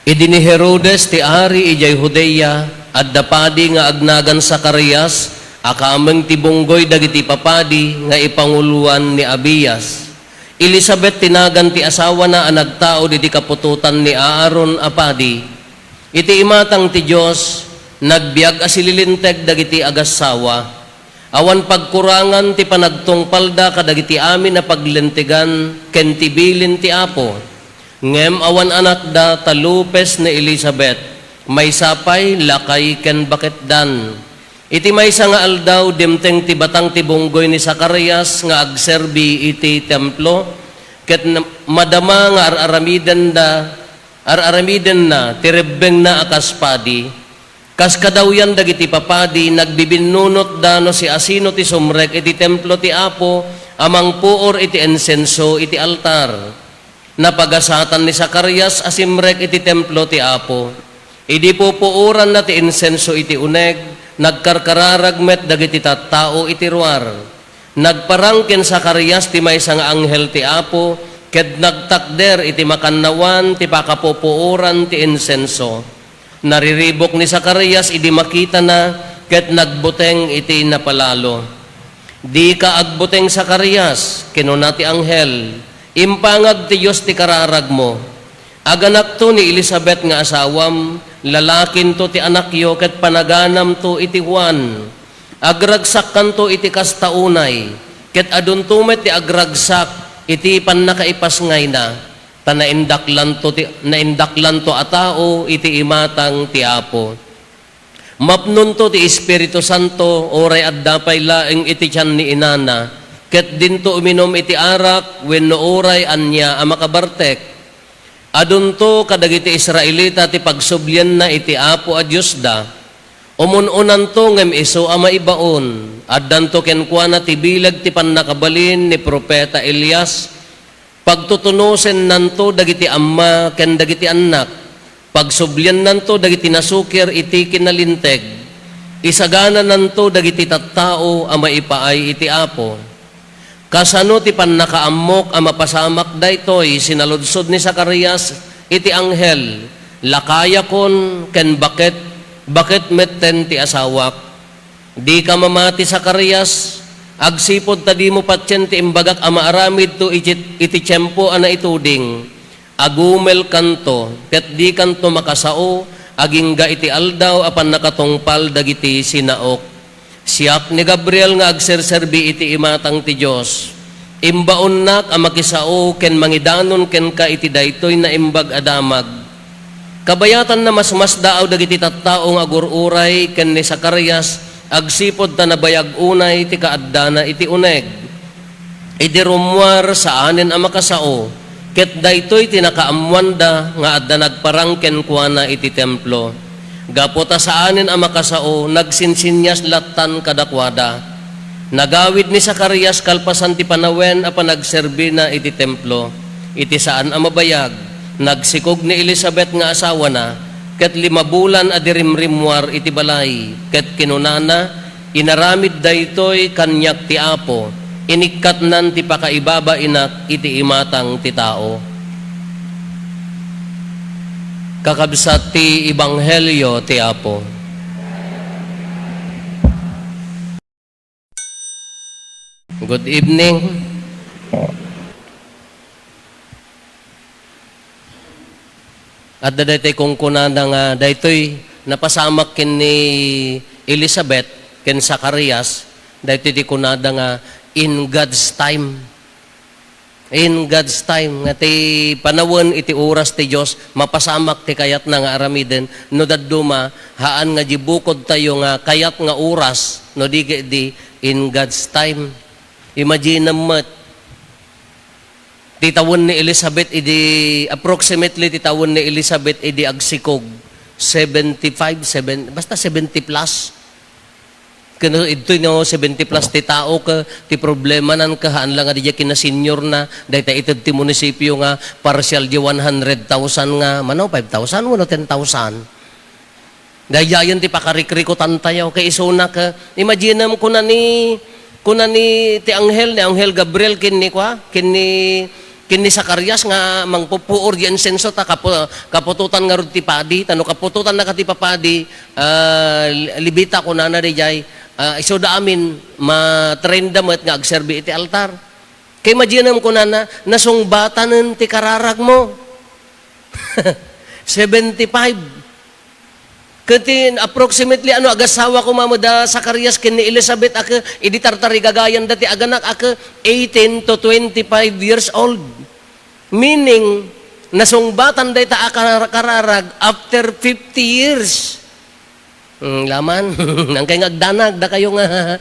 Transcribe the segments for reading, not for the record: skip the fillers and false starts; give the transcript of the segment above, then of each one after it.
Idi ni Herodes ti ari ijay Judea at dapadi nga agnagan Zacarias akameng ti bunggoy dagiti papadi nga ipanguluan ni Abias. Elizabeth tinagan ti asawa na anagtao diti kapututan ni Aaron apadi. Iti imatang ti Dios nagbiag asililinteg dagiti agasawa. Awan pagkurangan ti panagtungpalda kadagiti amin na paglintigan ken tibilin ti Apo. Ngem awan anak da talupes ni Elizabeth, may sapay lakay ken baketdan. Iti maysa nga aldaw dimteng ti batang ti bunggoy ni Zacarias nga agserbi iti templo, ket madama nga araramiden na ti rebbeng na akaspadi. Kas kadawyan dagiti papadi nagbibinunot dano si asino ti sumrek iti templo ti Apo amang puor iti ensenso iti altar. Napagasatan ni Zacarias asimrek iti templo ti Apo. Idi pupuuran na ti insenso iti uneg, nagkarkararagmet dagiti tattao iti ruar. Nagparangken Zacarias ti maysa nga anghel ti Apo, ket nagtakder iti makannawan ti pakapupuuran ti insenso. Nariribok ni Zacarias idi makita na, ket nagbuteng iti napalalo. Di ka agbuteng Zacarias, kinuna ti anghel, impangag ti Diyos ti kararag mo. Aganak to ni Elizabeth nga asawam, lalakin to ti anak yo, ket panaganam to iti Juan. Agragsak kanto iti kastaunay, ket aduntumet ti agragsak, iti pannakaipasngay na, ta naindaklan to atao iti imatang ti Apo. Mapnun to ti Espiritu Santo, oray addapay laeng iti tiyan ni inana, ket dinto uminom iti arak wenno oray anya a makabartek. Adunto kadagiti Israelita ti pagsublyan na iti Apo a Dios da. Umununan to ngem iso a maibaon. Addanto kenkuana ti bilag ti pannakabalin ni propeta Elias. Pagtutunusen nanto dagiti amma ken dagiti anak. Pagsublyan nanto dagiti nasukir iti kinalinteg. Isagana nanto dagiti tattao a maipaay iti Apo. Kasano ti pannakaammok a mapasamak daytoy sinaludsod ni Zacarias iti anghel, lakaya kon ken bakit metten ti asawak. Di ka mamati Zacarias, agsipod tadi mo patyen ti imbagak a maaramid to iti tiyempo ana ituding. Agumel kanto, ket di kanto makasao, agingga iti aldaw apan nakatungpal dagiti sinaok. Siak ni Gabriel nga agserserbi iti imatang ti Diyos. Imbaon nak a makisao ken mangidanon ken ka iti daytoy na imbag adamag. Kabayatan na mas daaw dagiti tattao nga agururay ken ni Zacarias agsipod ta nabayag unay iti kaaddana iti uneg. Idi rumwar sa anen a makasao ket daytoy tinakaamwanda nga adda nagparangken kuana iti templo. Gapota sa anin ang makasao, nagsinsinyas latan kadakwada. Nagawid ni Zacarias kalpasan ti panawen a panagserbi na iti templo. Iti saan ang mabayag. Nagsikog ni Elizabeth nga asawa na, ket 5 bulan adirimrimwar iti balay, ket kinunana, inaramid daytoy kanyak ti Apo, inikatnan ti pakaibaba inak iti imatang ti tao. Kakabsat ti Ebanghelyo ti Apo. Good evening. At daytoy kung kunana nga daytoy napasamak ken ni Elizabeth ken Zacarias, daytoy ti kunada nga in God's time. In God's time nga ti panawon iti oras ti Dios mapasamak ti kayat na nga aramiden no dadduma haan nga jibukod tayo nga kayat nga oras no di in God's time. Imagine mo ti tawon ni Elizabeth approximately ti tawon ni Elizabeth agsikog 75 basta 70 plus. Kano ito no 70 plus ti tao ka ti problema nan kahaan lang nga di kina senior na dayta ited ti munisipyo nga partial di 100,000 nga mano 5,000 wano 10,000 dayayan ti pakarikrikutan tayo kay isuna ka imagine mo kuna ni ti anghel Gabriel kinni kini Zacarias nga mangpupuor di insenso ta kapututan nga rod ti padi tano kapututan na kati papadi libita ko na di jay iso da amin ma-train damat nga agserbi iti altar kay maginam ko na nasungbatanen ti kararag mo 75 Katin approximately agasawa ko mamada Zacarias ken ni Elizabeth aka iditartari gagayan dati aganak aka 18 to 25 years old. Meaning nasungbatan day ta kararag after 50 years. Laman nang kay ngagdanag da kayo nga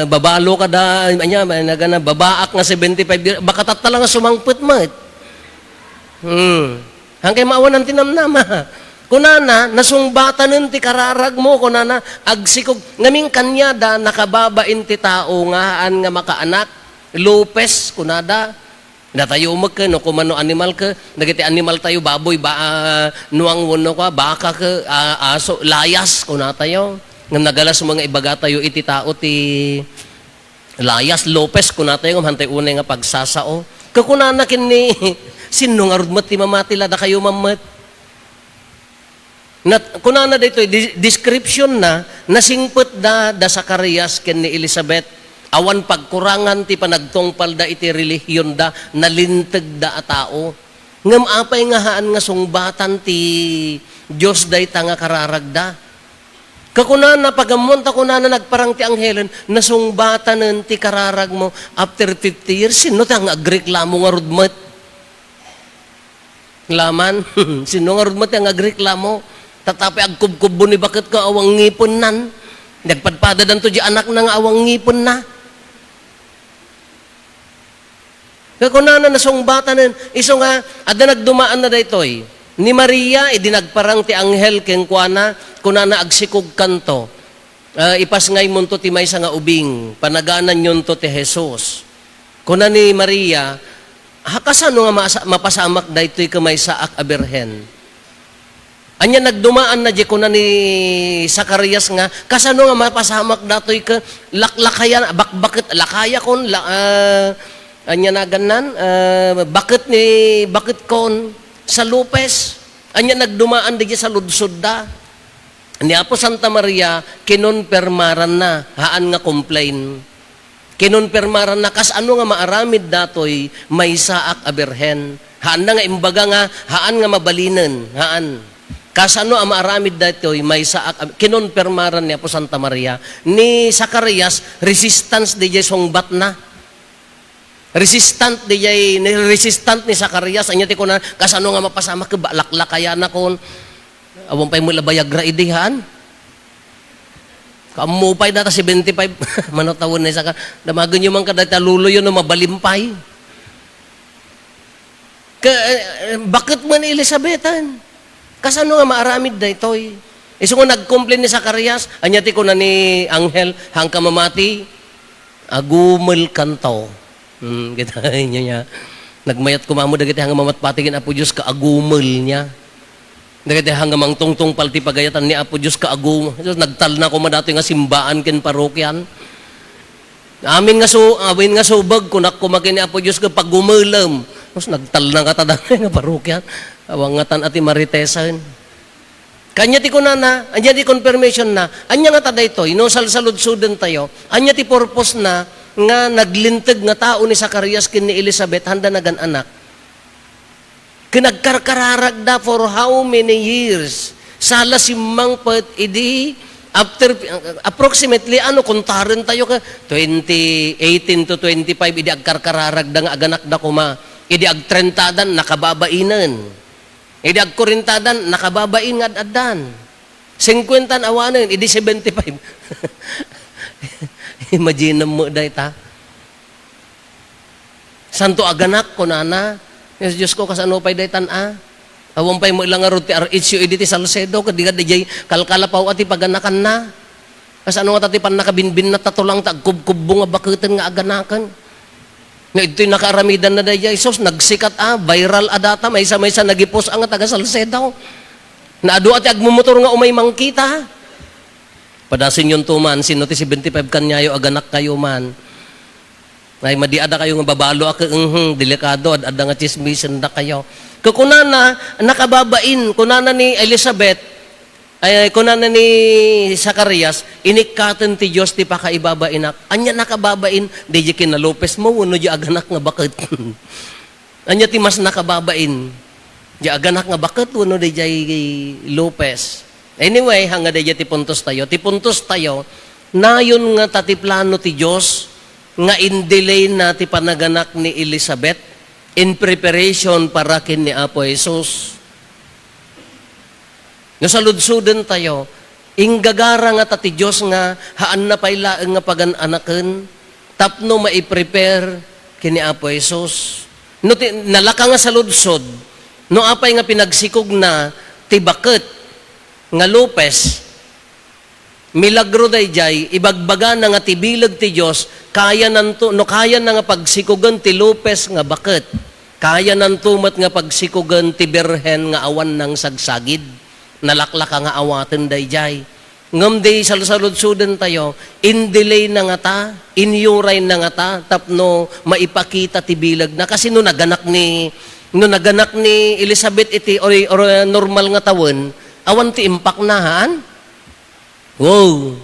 babalo ka da anya nagana babaak nga 75 years baka tatala nga sumangput mat. Hangkay maawan ang tinamnama. Kunana, nasungbatanen ti kararag mo, kunana, agsikog, ngaming kanyada, nakababain ti tao ngahaan nga makaanak, lupes, kunada, natayo mag ka, no, kumano animal ka, nagiti animal tayo, baboy, nuang wano ka, baka ka, aso, layas, kunatayo, nga nagalas mga ibaga tayo, iti tao, ti layas, lupes, kunatayo, hantay unay nga pagsasao, kakunana kini, sino nga rudmat ti mamatila da kayo mamat? Kunana dito, description na nasingpet da Zacarias ken ni Elizabeth awan pagkurangan ti panagtungpal da iti relihiyon da nalinteg da a tao. Ngem apay nga haan nga sungbatan ti Dios dayta nga kararagda. Kakunana pagamonta kunana nagparang ti anghelen nasungbatanen ti kararag mo after 50 years sino ta nga agreklamo nga rudmat? Laman, sino nga rudmat ang agreklamo? Tatapi agkubkubo ni bakit ka awang ngipon nan? Nagpadpada dan to di anak na nga awang ngipon na. Kakunana nasungbatanen, iso nga, ada nagdumaan na daytoy. Ni Maria, idinagparang ti anghel ken kuana, kunana agsikog kanto. Ipas ngay munto ti maysa nga ubing, panaganan yun to ti Jesus. Kuna ni Maria, hakasano nga mapasamak daytoy kamay saak a birhen. Anya nagdumaan na di kuna ni Zacarias nga kasano nga mapasamak datoy ka laklakayan bakbakit lakaya kon anya na ganan bakit kon sa Lopez anya nagdumaan di sa ludsod da. Ni Apo Santa Maria kinonpermaran na haan nga complain. Kinonpermaran na kas ano nga maaramid datoy may saak a birhen. Haan na nga imbaga nga haan nga mabalinan, haan. Kas ano ang maaramid datoy may saak kinonpermaran ni Apo Santa Maria. Ni Zacarias resistance di jay songbat na. Resistant ni Zacarias anya ti kunan kas ano nga mapasama ke balaklakaya na kon. Awon pay mo labayagra idihan. Kamupay data 75 manotawon na isa ka damagan yung mga kadata lulo yun na mabalimpay bakit man Elisabetan kasano nga maaramid da itoy iso nga nag-complain ni Zacarias anyati ko na ni anghel hangka mamati agumel kanto kita niya nagmayat kumamo dagiti hanga mamatpatigin Apo Diyos ka agumel niya dagiti hanga mang tungtong palti pagayatan ni Apo Diyos kaagum. Nagtal na ko madato nga simbaan ken parokyan. Amin nga subag kunak kumakin ni Apo Diyos ka pagumelam. Tapos nagtal na katadang nga parokyan. Awangatan ati maritesan. Kanya ti kunana, anya ti confirmation na, anya nga tada ito, inusalsalud-sudan tayo, anya ti purpose na nga naglintag nga tao ni Zacarias ken ni Elizabeth handa nagan anak. Kinagkarkararag da for how many years? Sala simang pat idi after approximately kuntaran tayo ka 18 to 25 idi agkarkararag da nga aganak da kuma. Idi agtrentadan nakababainan. Idi agkurintadan nakababain nga adan. 50 awanan idi 75. Imagine mo dayta. Santo aganak kunana yes, Diyos ko, kasano pa'y daytan awang pa'y mo ilang arot ti RH editi Salcedo, kadiga di kalkalapaw ati paganakan na. Kasano nga tati pan nakabinbin na tatulang tagkubkubo nga bakutan nga aganakan. Nga ito'y nakaaramidan na daya, Isos, nagsikat viral adata, may isa nagipos ang taga Salcedo. Naadu ati agmumotor nga umay mangkita. Padasin yung tuman, sino ti 75 kanyayo aganak kayo man. Ay, madiada kayo nga babalo ako, delikado, ada nga chismisan na kayo. Kunana, nakababain, kunana ni Elizabeth, ay kunana ni Zacarias, inikatan ti Diyos ti pakaibabainak. Anya nakababain, di na Lopez mo, wano di aganak nga bakit. Anya ti mas nakababain, di aganak nga bakit, wano di Lopez. Anyway, hanga di ti puntos tayo. Ti puntos tayo, na yun nga tatiplano ti Diyos, nga in delay na ti panaganak ni Elizabeth, in preparation para kin ni Apo Jesus. Nasaludsudan tayo, inggagara nga tati Diyos nga, haan na pailaan nga pagan-anaken, tapno maiprepare kin ni Apo Jesus. No, nalaka nga saludsod, no apay nga pinagsikog na, ti bakit, nga Lopez, milagro dayjay, ibagbaga na nga tibilag ti Diyos, kaya nanto, no kaya na nga pagsikugan ti Lopez nga bakit, kaya nantumat nga pagsikugan ti Birhen nga awan ng sagsagid, nalaklaka nga awaten dayjay. Ngam day salusaludsudan tayo, in delay na nga ta, in yuray na nga ta, tapno maipakita ti bilag na, kasi no naganak ni Elizabeth iti, or normal nga tawon, awan ti impak na haan. Wow!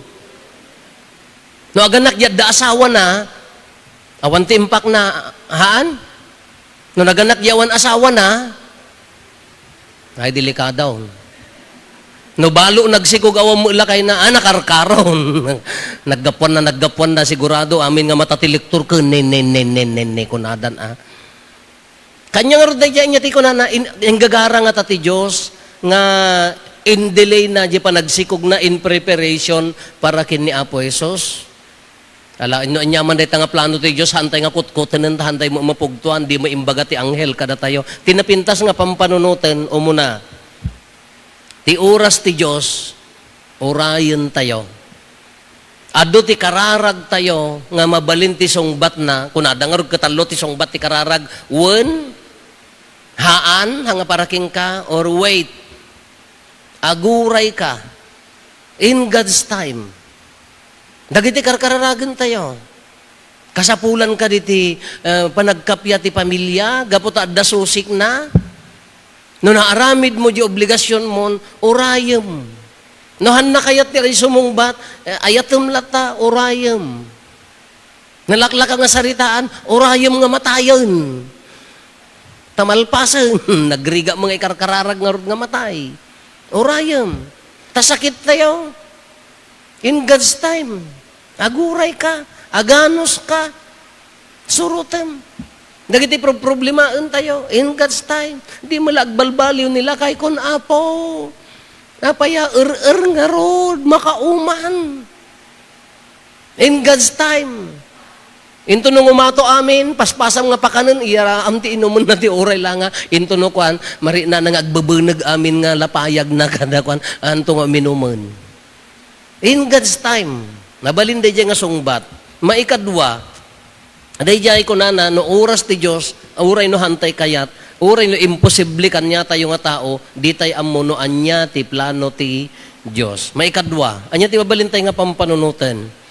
No aganak yadda asawa na, awan ti impak na haan. No naganak yawan asawa na, ay delikadaw. No balo nagsikog awam mo ilakay na, nakarkaron. naggapuan na sigurado, amin nga matatiliktur ko, kunadan Kanya nga roday niya ti kunana, inggagara nga tati Diyos, nga in delay na di pa nagsikog na in preparation para kin ni Apo Jesus. Ala, inyaman day nga plano ti Diyos, hantay nga kutkutin, hantay mo mapugtuan, di mo imbaga ti anghel kada tayo. Tinapintas nga pampanunutin, o muna, ti oras ti Diyos, orayon tayo. Ado ti kararag tayo, nga mabalin ti songbat na, kunada nga rog katalo ti songbat ti kararag, wen, haan, hanga paraking ka, or wait, aguray ka, in God's time. Dagiti kararagan tayo. Kasapulan ka diti panagkapya ti pamilya, gaputa adda susik na, no naaramid mo di obligasyon mo, orayem. No han na kayat ti sumungbat, ayatem lata, orayem. Nalaklaka nga saritaan, orayem nga matayon. Tamalpasan, nagriga mga ikarkararag nga matay. Orayem. Tasakit tayo. In God's time. Aguray ka. Aganos ka. Surutem. Dagiti problemaan tayo. In God's time. Di malagbalbaliw nila kay kun Apo. Napaya nga rod. Makauman. In God's time. Into nung umato amin, paspasam nga pakanan, iya amti inuman na ti oray lang nga, into no kwan, mari na nang agbabanag amin nga lapayag na kada kwan, anto nga minuman. In God's time, nabalin day nga sungbat, maikadwa, day ko na no oras ti Diyos, oray no hantay kayat, oray no imposible kanya tayo nga tao, di tayo amuno anya ti plano ti Diyos. Maikadwa, anya ti mabalin tayo nga pampanunutan.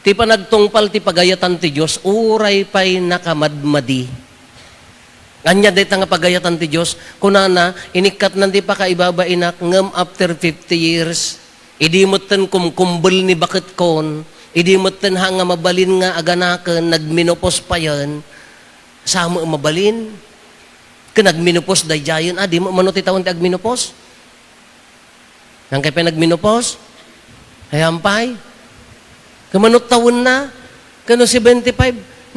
Ti panagtungpal ti pagayatan ti Diyos, uray pa'y nakamadmadi. Anya dito nga pagayatan ti Diyos, kunana, inikat nanti pa kaibabainak, ngam after 50 years, idimutan kumkumbal ni bakit kon, idimutan hanga mabalin nga aganakan, nagminopos pa yan, sama mabalin, nagminopos dayjayan, di mo manuti tawon ti agminopos? Nang kaya pa nagminopos? Hayampay? Kamanot taon na, kano 75,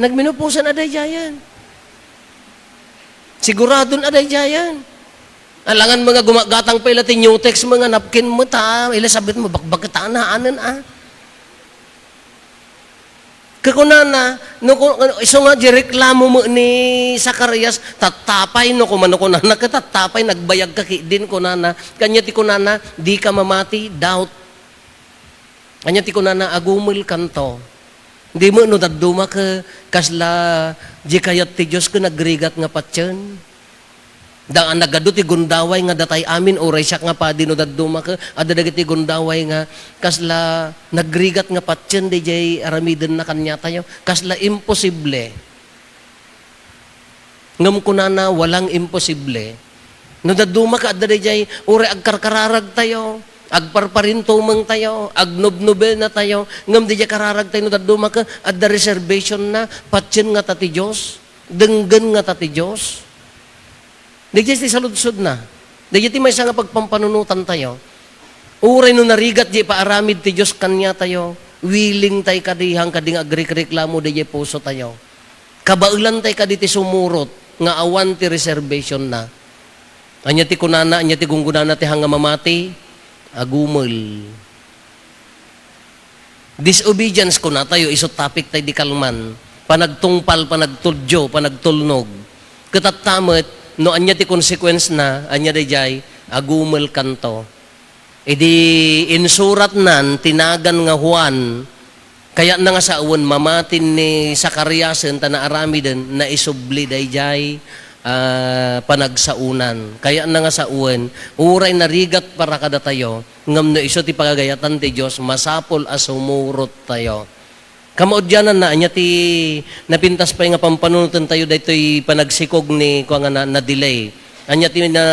nagminupusan aday jayan. Siguradon aday jayan. Alangan mga gumagatang pa ila ti new text, mga napkin mo ta, Elizabeth mo, bakbakitaan na anan Kakunana, no, iso nga reklamo mo ni Zacarias, tatapay no kumano kunana, katatapay, nagbayag ka din kunana, kanya ti kunana, di ka mamati, doubt. Anya ti kunana agumil kanto. Hindi mo no daduma ka kasla di kayat ti Diyos ko nagrigat nga patyan. Da nagado ti gundaway nga datay amin oray siya nga padi no daduma ka adda dagiti gundaway nga kasla nagrigat nga patyen DJ aramiden na kanya tayo kasla imposible. Ngam kunana walang imposible. No daduma ka adda DJ oray agkarkararag tayo. Agparparintumang tayo, agnobnobel na tayo, ngam di kararag tayo no daduma ka adda reservation na patyen nga tati Dios, denggen nga tati Dios. Di ti saludsod na. Di ti may nga pagpampanunutan tayo. Uray no narigat di paaramid ti Diyos kanya tayo. Willing tayo kadihang kading agrik-reklamo di puso tayo. Kabaulan tayo kaditi sumurot nga awan ti reservation na. Anya ti kunana, anya ti gunggunana ti hanga mamati, agumel. Disobedience ko na tayo, isot topic tayo di kalman. Panagtungpal, panagtudyo, panagtulnog. Katatamet, no anya ti consequence na, anya di jay, agumel kanto. Idi insurat nan, tinagan nga Juan, kaya na nga sa uwan, mamatin ni Zacariasen, ta na aramiden, na isubli di jay, panagsaunan. Kaya na nga sa uwan, uray narigat para kada tayo, ngam no iso ti pagagayatan ti Diyos, masapol as umurot tayo. Kamaudyanan na, anya ti napintas pa nga pampanunutan tayo dahito'y panagsikog ni kung nga na delay. Anya ti na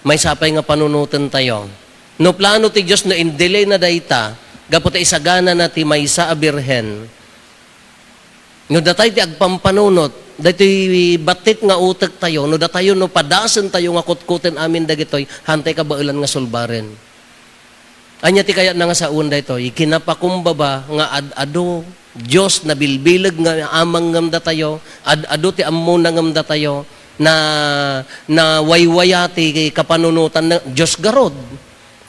may sapay nga panunutan tayo. No plano ti Diyos no in delay na dayta, gapot isagana na ti maysa a birhen. No datay ti agpampanunot, dahito'y batit nga utek tayo, no datayo no padasen tayo nga kutkuten amin dagitoy, hantay kabailan nga sulbaren. Anya ti kaya na nga sa unda ito, ikinapakumbaba nga ad-ado, Diyos na bilbilag nga amang ngamda tayo, ad-ado ti ammo na ngamda tayo, na waywayati kapanunutan ng Diyos garod.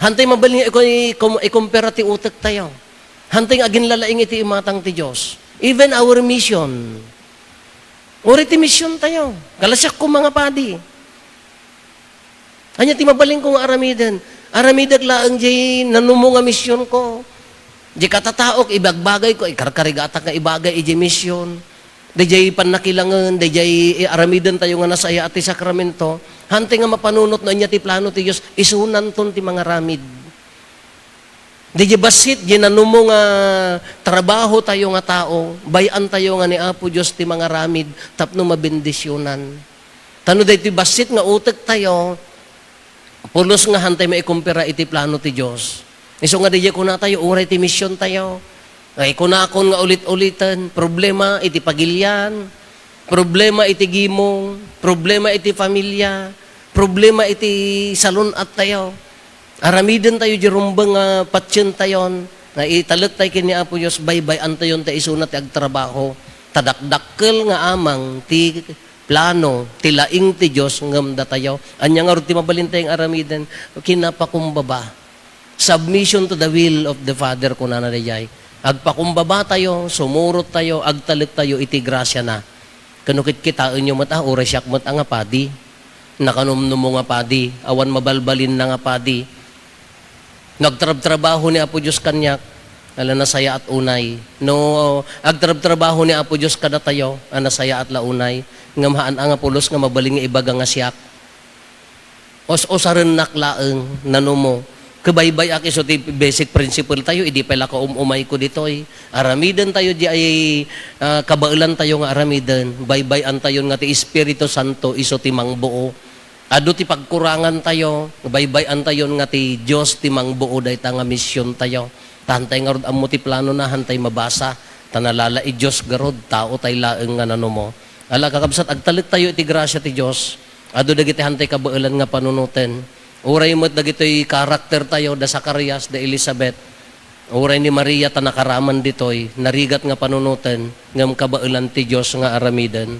Hantay mabaling ikumpera ti utek tayo. Hantay agin lalaing iti imatang ti Diyos. Even our mission. Uri ti mission tayo. Kalasyak ko mga padi. Anya ti mabaling kong aramiden. Aramidag laang jay nanumo nga misyon ko. Di katataok, ibagbagay ko, ikarkarigatak nga ibagay, iji misyon. Di jay panakilangan, di jay aramidan tayo nga nasaya at sakramento. Hante nga mapanunot na niya ti plano ti Diyos, isunan ton ti mga ramid. Di jay basit, di nanumo nga trabaho tayo nga tao, bayan tayo nga ni Apo Diyos ti mga ramid, tapno mabendisyonan. Tano di ti basit nga utek tayo, pulos nga hantay maikumpira iti plano ti Diyos. Iso nga diya ko na tayo, uray ti misyon tayo. Ay kunakon nga ulit-ulitan, problema iti pagilyan, problema iti gimong, problema iti pamilya, problema iti salon at tayo. Aramiden tayo di rumbang patsyon tayon, na italag tayo kini Apo Diyos, baybay-an tayon tayo isunat ti agtrabaho. Tadakdakkel nga amang ti plano, tilaing ti Diyos ngamda tayo. Anya nga ti mabalin tayong aramiden, kinapakumbaba. Submission to the will of the Father kunana dayay. Agpakumbaba tayo, sumurot tayo, agtalik tayo, iti grasya na. Kanukit kitaan nyo mata, oras siyak mat nga padi. Nakanumnum mo nga padi, awan mabalbalin na nga padi. Nagtrab-trabaho ni Apo Diyos kanyak, ala nasaya at unay. No, agtrab-trabaho ni Apo Diyos kada tayo, nasaya at launay. Ngamahaan nga pulos nga mabaling nga ibaga nga siyak. Os-osaran naklaeng nanumo. Kabaybay aki so ti basic principle tayo, idi pala ka umay ko dito eh. Aramidan tayo di ay kabailan tayo nga aramidan. Baybayan tayo nga ti Espiritu Santo iso ti mangbuo. Ado ti pagkurangan tayo, baybayan tayo nga ti Diyos ti mangbuo dahi ta nga misyon tayo. Tantay nga rod amo ti plano na hantay mabasa. Tanalala i Diyos garod, tao tay laeng nga nanumo. Ala kakabsat, agtalit tayo iti grasya ti Diyos. Ado dagiti hantay kabailan nga panunutin. Uray mo't dagitoy karakter tayo da Zacarias, da Elizabeth. Uray ni Maria ta nakaraman ditoy, narigat nga panunutan, ngam kabailan ti Diyos nga aramidan.